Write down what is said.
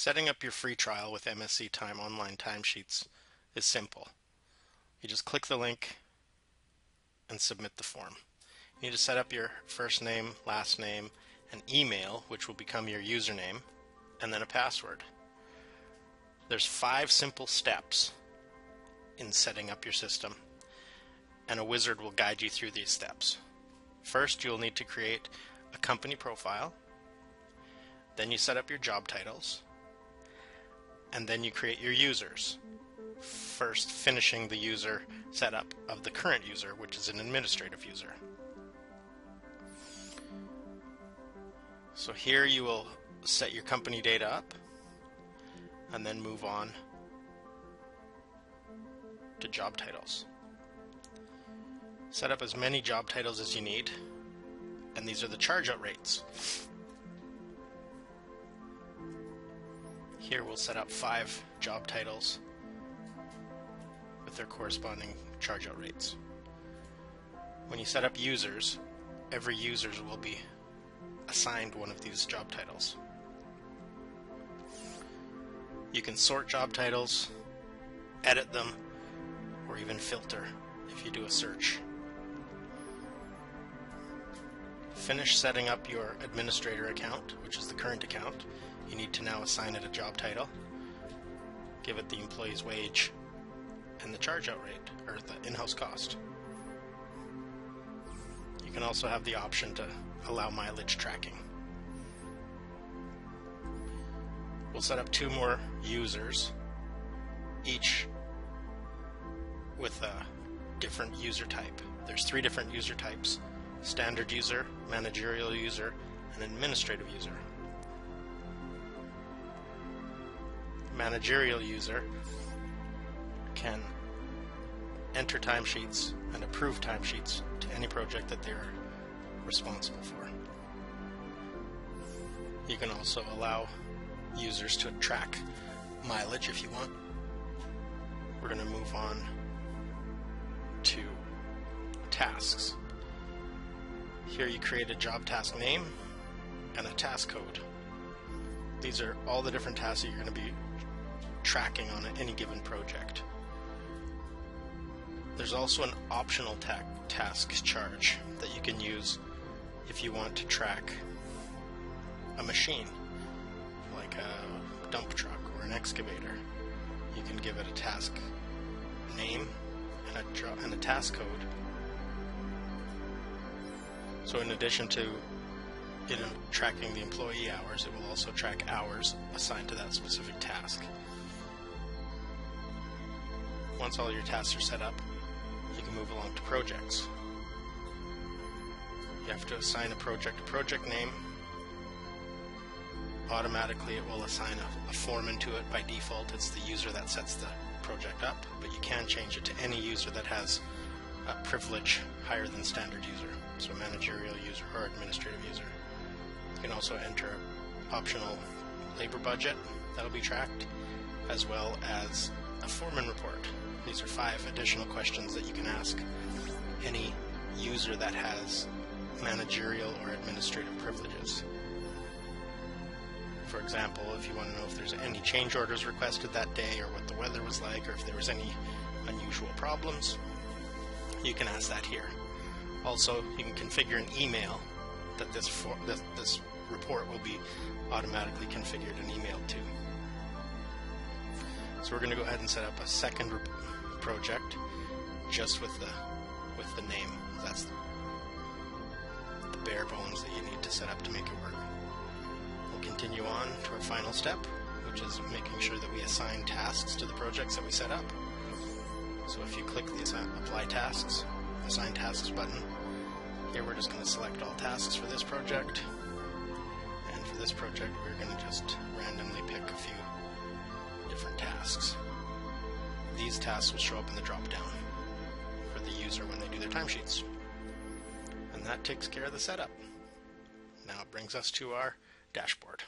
Setting up your free trial with MSCTIME online timesheets is simple. You just click the link and submit the form. You need to set up your first name, last name, and email, which will become your username, and then a password. There's 5 simple steps in setting up your system, and a wizard will guide you through these steps. First, you'll need to create a company profile. Then you set up your job titles, and then you create your users, first finishing the user setup of the current user, which is an administrative user. So here you will set your company data up and then move on to job titles. Set up as many job titles as you need, and these are the charge out rates. Here we'll set up 5 job titles with their corresponding charge out rates. When you set up users, every user will be assigned one of these job titles. You can sort job titles, edit them, or even filter if you do a search. Finish setting up your administrator account, which is the current account. You need to now assign it a job title, give it the employee's wage and the charge out rate, or the in-house cost. You can also have the option to allow mileage tracking. We'll set up 2 more users, each with a different user type. There's 3 different user types: standard user, managerial user, and administrative user. Managerial user can enter timesheets and approve timesheets to any project that they're responsible for. You can also allow users to track mileage if you want. We're going to move on to tasks. Here you create a job task name and a task code. These are all the different tasks that you're going to be tracking on any given project. There's also an optional task charge that you can use if you want to track a machine, like a dump truck or an excavator. You can give it a task name and a task code. So in addition to tracking the employee hours, it will also track hours assigned to that specific task. Once all your tasks are set up, you can move along to projects. You have to assign a project name. Automatically it will assign a foreman to it. By default, it's the user that sets the project up, but you can change it to any user that has a privilege higher than standard user, so managerial user or administrative user. You can also enter optional labor budget that'll be tracked, as well as a foreman report. These are 5 additional questions that you can ask any user that has managerial or administrative privileges. For example, if you want to know if there's any change orders requested that day, or what the weather was like, or if there was any unusual problems, you can ask that here. Also, you can configure an email that this report will be automatically configured and emailed to. So we're going to go ahead and set up a second project just with the name. That's the bare bones that you need to set up to make it work. We'll continue on to our final step, which is making sure that we assign tasks to the projects that we set up. So if you click the Apply Tasks, Assign Tasks button, here we're just going to select all tasks for this project. And for this project, we're going to just randomly pick a few different tasks. These tasks will show up in the drop-down for the user when they do their timesheets. And that takes care of the setup. Now it brings us to our dashboard.